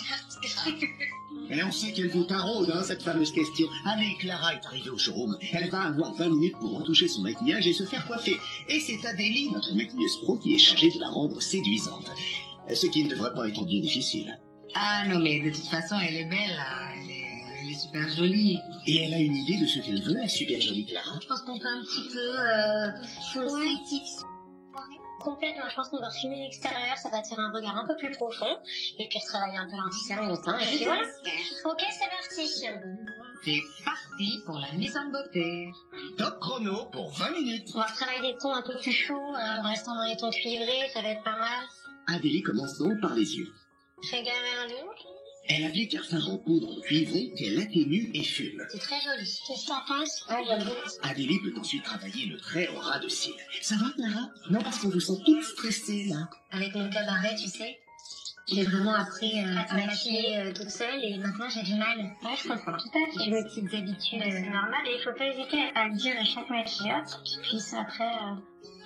Et on sait qu'elle vous taraude, hein, cette fameuse question. Allez, Clara est arrivée au showroom. Elle va avoir 20 minutes pour retoucher son maquillage et se faire coiffer. Et c'est Adélie, notre maquilleuse pro, qui est chargée de la rendre séduisante. Ce qui ne devrait pas être bien difficile. Ah non, mais de toute façon, elle est belle, là. Elle est super jolie. Et elle a une idée de ce qu'elle veut, la super jolie Clara? Je pense qu'on peut un petit peu complètement. Je pense qu'on va filmer l'extérieur, ça va attirer un regard un peu plus profond, et puis travailler un peu l'anticerne et le teint, et puis voilà. Ok, c'est parti. C'est parti pour la mise en beauté. Top chrono pour 20 minutes. On va travailler des tons un peu plus chauds, en restant dans les tons cuivrés, ça va être pas mal. Adélie commence donc par les yeux. Fais gaffe à un look. Elle applique un fard en poudre cuivrée qu'elle atténue et fume. C'est très joli. Qu'est-ce que t'en penses? Ah, j'aime beaucoup. Adélie peut ensuite travailler le trait au ras de cils. Ça va, Clara? Non, parce qu'on vous sent toute stressée, là. Avec mon cabaret, tu sais, j'ai vraiment appris à maquiller toute seule, et maintenant j'ai du mal. Ouais, je comprends. Tout à fait. J'ai mes petites habitudes. C'est normal, et il faut pas hésiter à le dire à chaque maquillage, qu'ils puissent après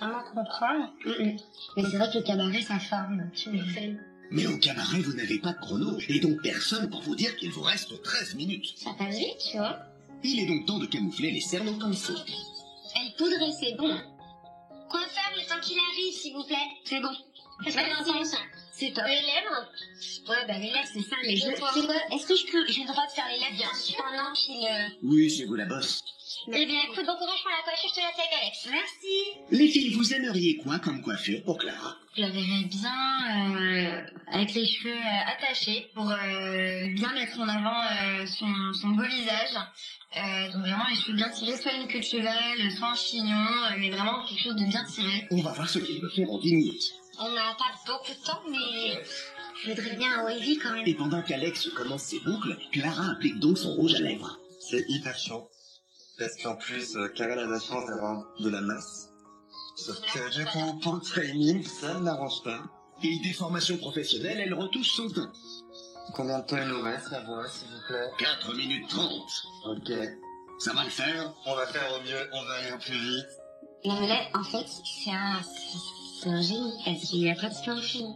vraiment comprendre. Mais c'est vrai que le cabaret, ça forme. Tu le fais. Mais au cabaret, vous n'avez pas de chrono, et donc personne pour vous dire qu'il vous reste 13 minutes. Ça passe vite, tu vois. Il est donc temps de camoufler les cernes au pinceau. Elle poudre, c'est bon. Coiffeur, le temps qu'il arrive, s'il vous plaît. C'est bon. Qu'est-ce que t'en penses? C'est top. Les lèvres? Ouais, bah les lèvres, c'est ça, mais est-ce que j'ai le droit de faire les lèvres bien sûr pendant qu'il... Oui, c'est vous la bosse. Eh bien, écoute, bon courage pour la coiffure, je te laisse avec Alex. Merci. Les filles, vous aimeriez quoi comme coiffure pour Clara? Je la verrais bien avec les cheveux attachés pour bien mettre en avant son beau visage. Donc vraiment les cheveux bien tirés, soit une queue de cheval, soit un chignon, mais vraiment quelque chose de bien tiré. On va voir ce qu'il peut faire en 10 minutes. On n'a pas beaucoup de temps, mais je voudrais bien un wavy quand même. Et pendant qu'Alex commence ses boucles, Clara applique donc son rouge à lèvres. C'est hyper chiant. Parce qu'en plus, Karel a la chance d'avoir de la masse. Sauf que du coup, pour le training, ça ne l'arrange pas. Et des formations professionnelles, elle retouche son teint. Combien de temps il nous reste, la voix, s'il vous plaît? 4 minutes 30. Ok. Ça va le faire? On va faire au mieux, on va aller au plus vite. Non, mais là, en fait, c'est un génie. Il n'y a pas de plan fini.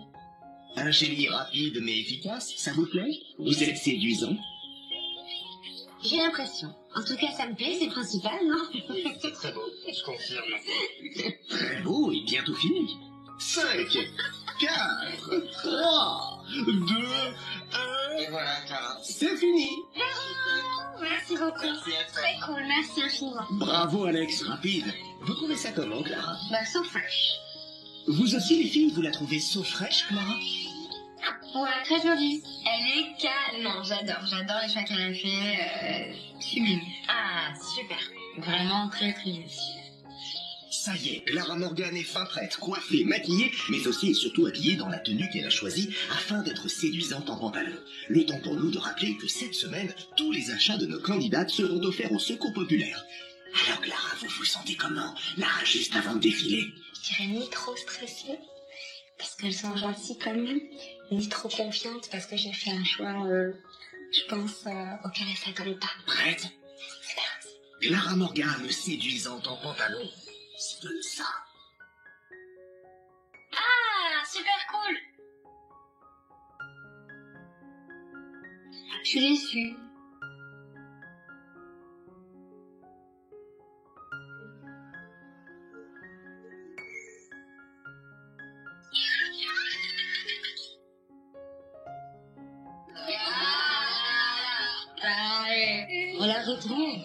Un génie rapide mais efficace, ça vous plaît? Vous êtes séduisant? J'ai l'impression. En tout cas, ça me plaît, c'est le principal, non? C'est très beau, je confirme. Très beau et bientôt fini. 5, 4, 3, 2, 1... Et voilà, Clara. C'est fini. Merci beaucoup. Merci à toi. Très cool, merci infiniment. Bravo Alex, rapide. Vous trouvez ça comment, Clara? Bah, so fresh. Vous aussi les filles, vous la trouvez so fraîche, Clara? Ouais, très jolie. Elle est canon, j'adore les choix qu'elle a fait, sublime. Ah, super. Vraiment très très jolie. Ça y est, Clara Morgan est fin prête, coiffée, maquillée, mais aussi et surtout habillée dans la tenue qu'elle a choisie afin d'être séduisante en pantalon. Le temps pour nous de rappeler que cette semaine, tous les achats de nos candidates seront offerts au Secours Populaire. Alors Clara, vous vous sentez comment, là, juste avant de défiler? Je dirais ni trop stressée, parce qu'elles sont gentilles comme nous, ni trop confiante, parce que j'ai fait un choix, je pense, auquel elles s'attendent pas. Prête? C'est parti. Clara Morgan, séduisante en pantalon. C'est ça. Ah, super cool. Je suis déçue. On la retrouve.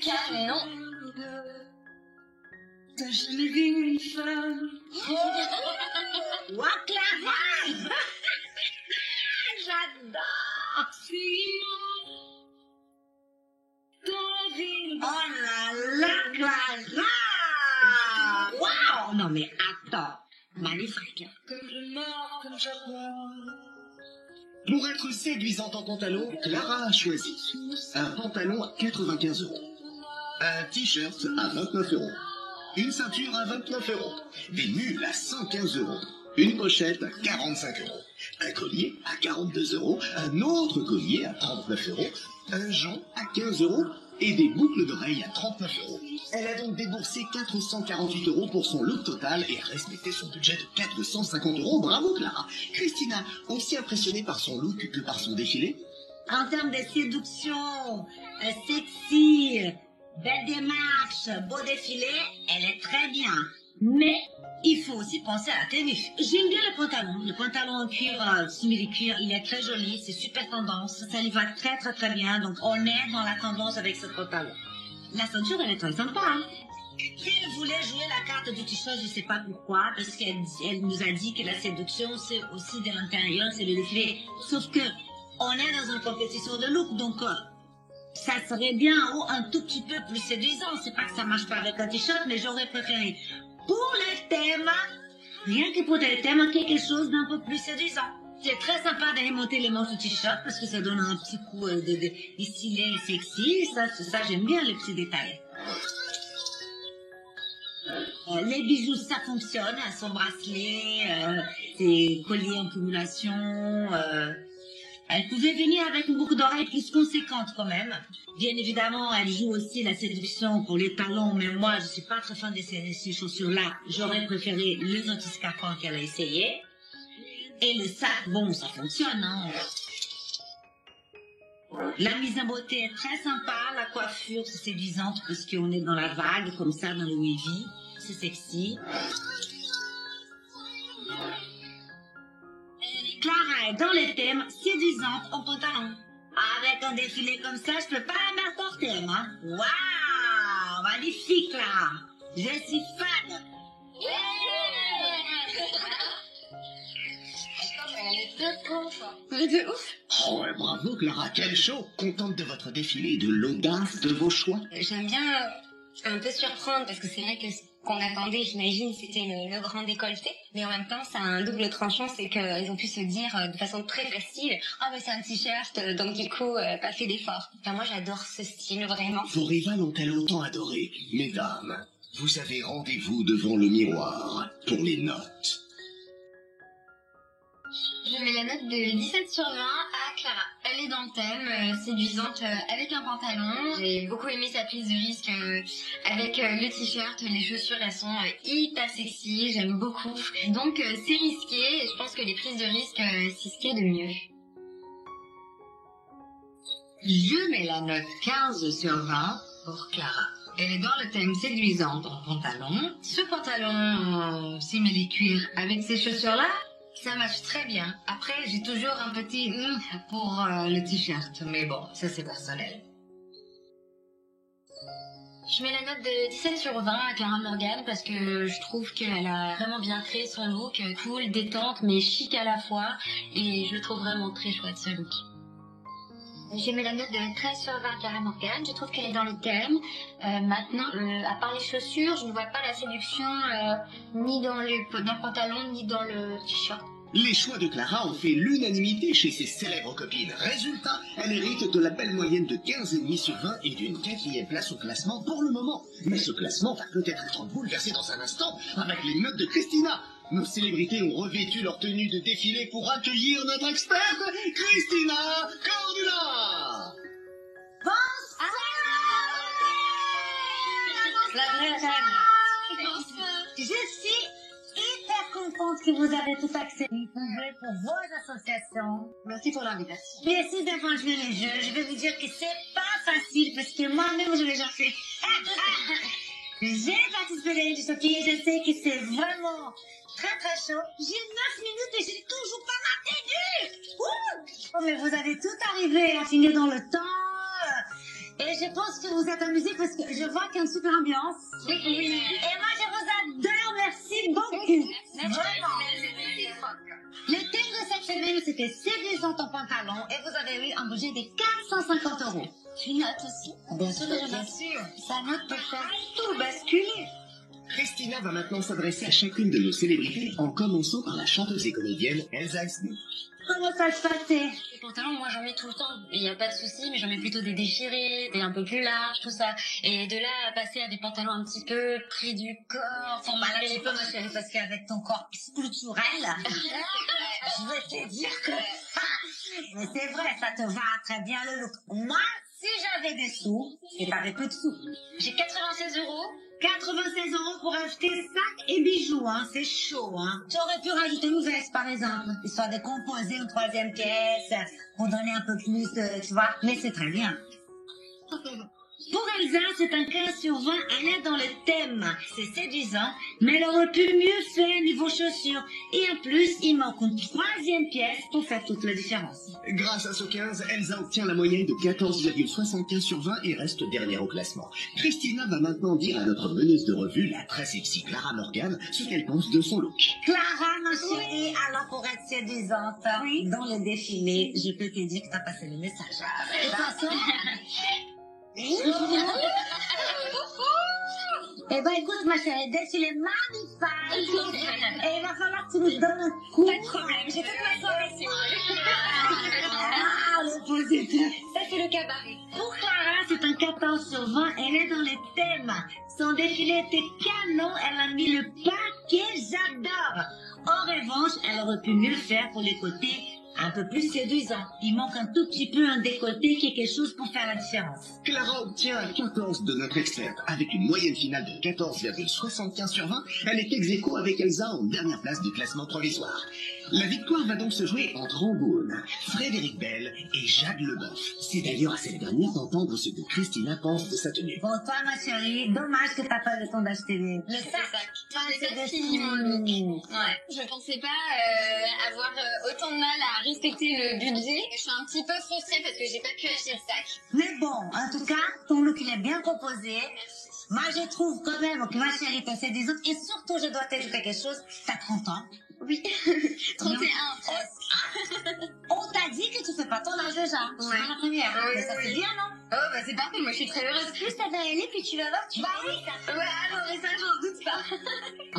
Canon. T'as jamais vu une femme? Ouah, Clara. J'adore. Oh là là, Clara. Waouh. Non mais attends, magnifique. Comme je mords, comme j'aboie. Pour être séduisante en pantalon, Clara a choisi un pantalon à 95 €, un t-shirt à 29 €, une ceinture à 29 €, des mules à 115 €, une pochette à 45 €, un collier à 42 €, un autre collier à 39 €, un jonc à 15 € et des boucles d'oreilles à 39 €. Elle a donc déboursé 448 € pour son look total et a respecté son budget de 450 €. Bravo Clara. Christina, aussi impressionnée par son look que par son défilé? En termes de séduction, sexy, belle démarche, beau défilé, elle est très bien. Mais il faut aussi penser à la tenue. J'aime bien le pantalon en cuir, simili-cuir, il est très joli, c'est super tendance, ça lui va très très très bien, donc on est dans la tendance avec ce pantalon. La ceinture, elle est très sympa, hein. Elle voulait jouer la carte du t-shirt, je sais pas pourquoi, parce qu'elle nous a dit que la séduction, c'est aussi de l'intérieur, c'est le défilé. Sauf que, on est dans une compétition de look, donc ça serait bien un tout petit peu plus séduisant. C'est pas que ça marche pas avec un t-shirt, mais j'aurais préféré, pour le thème, rien que pour le thème, quelque chose d'un peu plus séduisant. C'est très sympa de remonter les manches du t-shirt parce que ça donne un petit coup de stylé sexy. Ça j'aime bien les petits détails. Les bijoux, ça fonctionne. Son bracelet, ses colliers en cumulation. Elle pouvait venir avec une boucle d'oreilles plus conséquente quand même. Bien évidemment, elle joue aussi la séduction pour les talons, mais moi, je suis pas très fan de ces chaussures-là. J'aurais préféré les anti-scarpins qu'elle a essayé. Et le sac, bon, ça fonctionne, hein. La mise en beauté est très sympa, la coiffure, c'est séduisante parce qu'on est dans la vague, comme ça, dans le wavy. C'est sexy. Clara est dans les thèmes séduisante en pantalon. Avec un défilé comme ça, je peux pas la mettre en thème, hein. Waouh, magnifique, là. Je suis fan. De ouf. Oh, ouais, bravo Clara, quel show. Contente de votre défilé et de l'audace de vos choix. J'aime bien un peu surprendre parce que c'est vrai que ce qu'on attendait, j'imagine, c'était le grand décolleté. Mais en même temps, ça a un double tranchant, c'est qu'ils ont pu se dire de façon très facile, ah mais c'est un t-shirt, donc du coup, pas fait d'effort. Enfin, moi, j'adore ce style, vraiment. Vos rivales ont-elles autant adoré? Mesdames, vous avez rendez-vous devant le miroir pour les notes. Je mets la note de 17 sur 20 à Clara. Elle est dans le thème, séduisante avec un pantalon. J'ai beaucoup aimé sa prise de risque avec le t-shirt, les chaussures, elles sont hyper sexy, j'aime beaucoup. Donc c'est risqué et je pense que les prises de risque, c'est ce qu'il y a de mieux. Je mets la note 15 sur 20 pour Clara. Elle est dans le thème séduisante en pantalon. Ce pantalon simili-cuir avec ces chaussures-là, ça marche très bien. Après, j'ai toujours un petit pour le t-shirt. Mais bon, ça c'est personnel. Je mets la note de 17 sur 20 à Clara Morgan parce que je trouve qu'elle a vraiment bien créé son look, cool, détente, mais chic à la fois. Et je le trouve vraiment très chouette ce look. Je mets la note de 13 sur 20 à Clara Morgan. Je trouve qu'elle est dans le thème. Maintenant, à part les chaussures, je ne vois pas la séduction ni dans le pantalon, ni dans le t-shirt. Les choix de Clara ont fait l'unanimité chez ses célèbres copines. Résultat, elle hérite de la belle moyenne de 15,5 sur 20 et d'une 4e place au classement pour le moment. Mais ce classement va peut-être être bouleversé dans un instant avec les notes de Christina. Nos célébrités ont revêtu leur tenue de défilé pour accueillir notre experte, Christina Cordula. La vraie reine. Je suis hyper contente que vous avez tout accepté pour vos associations. Merci pour l'invitation. Merci d'avoir joué les jeux. Je vais vous dire que c'est pas facile parce que moi-même je l'ai déjà fait. J'ai participé à l'année du Sophie et je sais que c'est vraiment très très chaud. J'ai 9 minutes et j'ai toujours pas ma tenue. Oh, mais vous avez tout arrivé à finir dans le temps. Et je pense que vous êtes amusés parce que je vois qu'il y a une super ambiance. Oui. Et moi je vous adore, merci beaucoup. Vraiment. Le thème de cette semaine c'était séduisante en pantalon et vous avez eu un budget de 450 €. Tu notes aussi? Bien sûr que je note. Sa note peut faire tout basculer. Christina va maintenant s'adresser à chacune de nos célébrités en commençant par la chanteuse et comédienne Elsa Esnou. Comment ça se passait? Les pantalons, moi j'en mets tout le temps, il n'y a pas de souci, mais j'en mets plutôt des déchirés, des un peu plus larges, tout ça. Et de là à passer à des pantalons un petit peu pris du corps, Faut m'arrêter les peu, ma chérie, parce qu'avec ton corps structurel, je vais te dire que... Mais c'est vrai, ça te va très bien le look. Moi, si j'avais des sous, et t'avais peu de sous, j'ai 96 €. 96 € pour acheter sac et bijoux, hein, c'est chaud, hein. Tu aurais pu rajouter une veste, par exemple, histoire de composer une 3e pièce, pour donner un peu plus, tu vois, mais c'est très bien. Pour Elsa, c'est un 15 sur 20, elle est dans le thème. C'est séduisant, mais elle aurait pu mieux faire niveau chaussures. Et en plus, il manque une 3e pièce pour faire toute la différence. Grâce à ce 15, Elsa obtient la moyenne de 14,75 sur 20 et reste dernière au classement. Christina va maintenant dire à notre meneuse de revue, la très sexy Clara Morgan, ce qu'elle pense de son look. Clara, ma chérie, alors pour être séduisante, dans le défilé, je peux te dire que t'as passé le message. De toute façon... Eh ben écoute ma chérie, défilé magnifique. Et il va falloir que tu nous donnes un coup. Pas de problème, j'ai toute ma soirée sur. Ah, le positif. Ça, c'est le cabaret. Pour Clara, c'est un 14 sur 20, elle est dans les thèmes. Son défilé était canon, elle a mis le paquet, j'adore. En revanche, elle aurait pu mieux faire pour les côtés un peu plus séduisants. Il manque un tout petit peu un décolleté qui est quelque chose pour faire la différence. Clara obtient un 14 de notre experte. Avec une moyenne finale de 14,75 sur 20, elle est ex-aequo avec Elsa en dernière place du classement provisoire. La victoire va donc se jouer entre Angoune, Frédéric Bell et Jacques Leboeuf. C'est d'ailleurs à cette dernière d'entendre ce que Christina pense de sa tenue. Bon, toi, ma chérie, dommage que t'as pas le temps d'acheter le Le sac. c'est des filles. Ouais. Je pensais pas avoir autant de mal à respecter le budget. Je suis un petit peu frustrée parce que j'ai pas pu acheter le sac. Mais bon, en tout cas, ton look il est bien composé. Moi, je trouve quand même que ma chérie t'as fait des autres. Et surtout, je dois t'ajouter quelque chose. T'as 30 ans. Oui. 31 presque. On t'a dit que tu fais pas ton âge déjà. C'est pas la première. Oui, Mais ça c'est bien, non? Oh, bah c'est parfait. Moi, je suis très heureuse. Plus t'as d'aller, puis tu vas voir, tu vas aimer ça. Ouais, non, mais ça, j'en doute pas.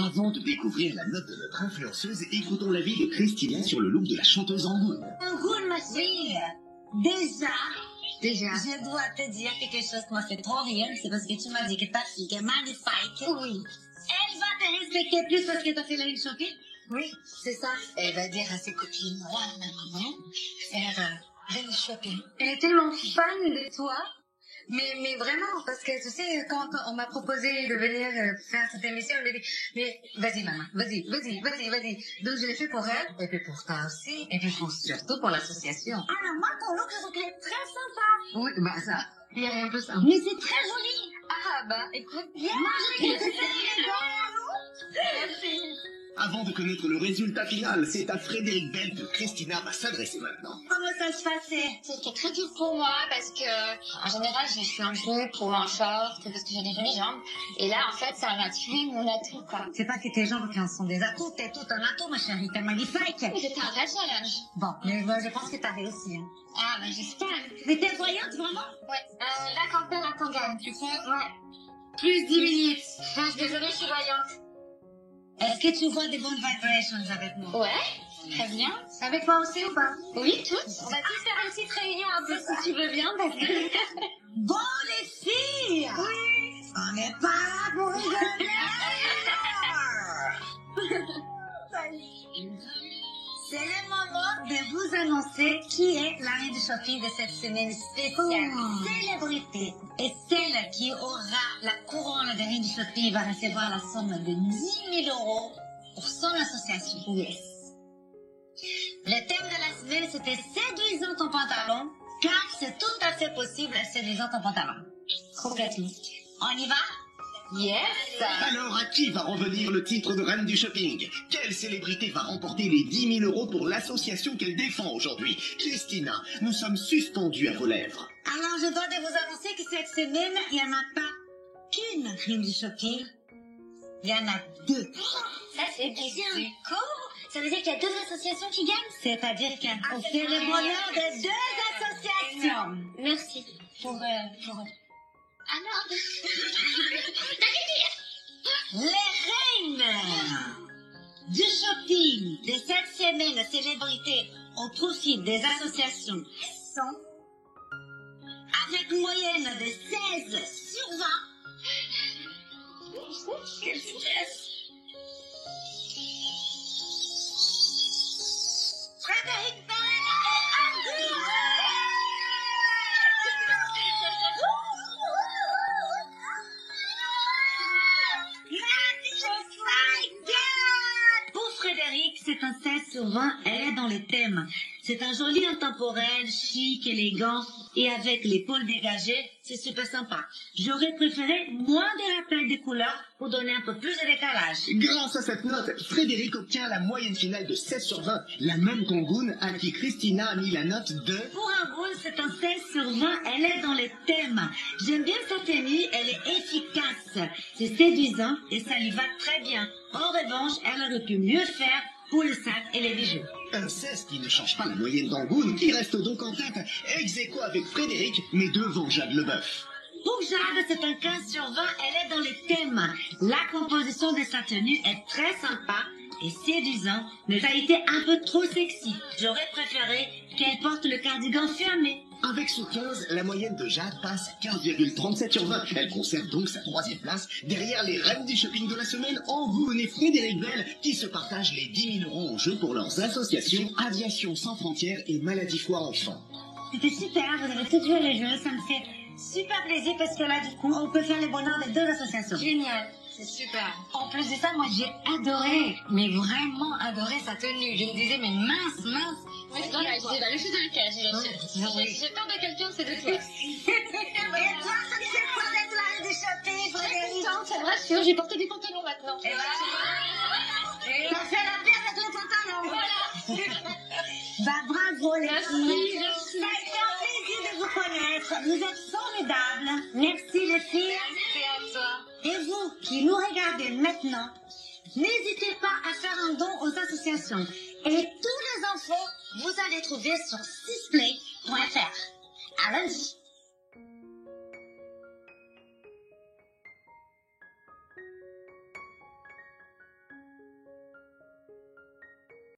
Avant de découvrir la note de notre influenceuse, écoutons l'avis de Christina sur le look de la chanteuse Angoune. Angoune, ma chérie. Déjà, je dois te dire quelque chose qui m'a fait trop rire. C'est parce que tu m'as dit que ta fille est magnifique. Oui. Elle va te respecter plus parce que t'as fait la une shopping. Oui, c'est ça. Elle va dire à ses copines, maman, faire du shopping. Elle est tellement fan de toi. Mais vraiment, parce que tu sais, quand on m'a proposé de venir faire cette émission, elle m'a dit, mais vas-y maman, vas-y. Donc je l'ai fait pour elle, et puis pour toi aussi, et puis surtout pour l'association. Alors moi, ton look, je trouve qu'il est très sympa. Oui, bah ça, il n'y a rien de plus simple. Mais c'est très joli. Ah, bah, écoute, bien. Moi, je trouve que c'est élégant. Merci. Avant de connaître le résultat final, c'est à Frédéric Bell que Christina va s'adresser maintenant. Comment ça se passait? C'était très dur pour moi parce que, en général, je suis un jupe ou un short parce que j'ai des jolies jambes. Et là, en fait, ça m'a tué mon atout, quoi. C'est pas que tes jambes qui en sont des atouts, t'es tout un atout, ma chérie, t'es magnifique. Mais c'était un vrai challenge. Bon, mais moi, je pense que t'as réussi. Hein. Ah, bah, j'espère. Mais t'es voyante, vraiment? Ouais. Là, quand père attend gamme, tu sais. Ouais. Plus 10 minutes. Je suis désolée, je suis voyante. Est-ce que tu vois des bonnes vibrations avec moi? Ouais. Très bien. Avec moi aussi ou pas? Oui, toutes. On va tous faire une petite réunion un peu si tu veux bien parce que... Bon, les filles! Oui! On n'est pas là pour rigoler! C'est le moment de vous annoncer qui est la reine du shopping de cette semaine spéciale. Célébrité. Et celle qui aura la couronne de reine du shopping va recevoir la somme de 10 000 € pour son association. Yes. Le thème de la semaine, c'était séduisant ton pantalon, car c'est tout à fait possible séduisant ton pantalon. Complètement. On y va? Yes. Alors, à qui va revenir le titre de reine du shopping? Quelle célébrité va remporter les 10 000 € pour l'association qu'elle défend aujourd'hui? Christina, nous sommes suspendus à vos lèvres. Alors, je dois de vous annoncer que cette semaine, il n'y en a pas qu'une reine du shopping. Il y en a deux. Ça, c'est bien. Cool. Ça veut dire qu'il y a deux associations qui gagnent? C'est-à-dire qu'on fait le bonheur de deux associations. Merci pour... Ah non. Les reines du shopping de cette semaine célébrité au profit des associations sont, avec une moyenne de 16 sur 20. Quel stress. Frédéric Pour Frédéric, c'est un 16 sur 20, elle est dans les thèmes. C'est un joli intemporel, chic, élégant, et avec l'épaule dégagée, c'est super sympa. J'aurais préféré moins de rappels des couleurs pour donner un peu plus de décalage. Grâce à cette note, Frédéric obtient la moyenne finale de 16 sur 20, la même qu'Angoune, à qui Christina a mis la note de... Pour un rôle, c'est un 16 sur 20, elle est dans les thèmes. J'aime bien sa tenue, elle est efficace. C'est séduisant et ça lui va très bien. En revanche, elle aurait pu mieux faire pour le sac et les bijoux. Un 16 qui ne change pas la moyenne d'Angoune, qui reste donc en tête, ex aequo avec Frédéric, mais devant Jade Leboeuf. Pour Jade, c'est un 15 sur 20, elle est dans les thèmes. La composition de sa tenue est très sympa et séduisante, mais ça a été un peu trop sexy. J'aurais préféré qu'elle porte le cardigan fermé. Avec ce 15, la moyenne de Jade passe à 15,37 sur 20. Elle conserve donc sa troisième place, derrière les reines du shopping de la semaine, Angoune et Frédéric Bell, qui se partagent les 10 000 € en jeu pour leurs associations Aviation Sans Frontières et Maladie Foire Enfants. C'était super, vous avez tout joué les jeux, ça me fait super plaisir parce que là, du coup, on peut faire le bonheur des deux associations. Génial. C'est super. En plus de ça, moi j'ai adoré, mais vraiment adoré sa tenue. Je me disais, mais mince. Moi, je j'ai la même chose dans le cas. J'ai peur de quelqu'un, c'est de toi. Et toi, ça ne sait pas d'être la reine du shopping, Frédéric. C'est vrai, rassure, j'ai porté des pantalons maintenant. Et voilà. T'as fait la paix avec le pantalon. Voilà. Bah, bravo les Merci, filles. merci. Ça a été un plaisir de vous connaître. Vous êtes formidables. Merci les filles. Merci à toi. Et vous qui nous regardez maintenant, n'hésitez pas à faire un don aux associations. Et tous les infos, vous allez trouver sur sisplay.fr. À lundi.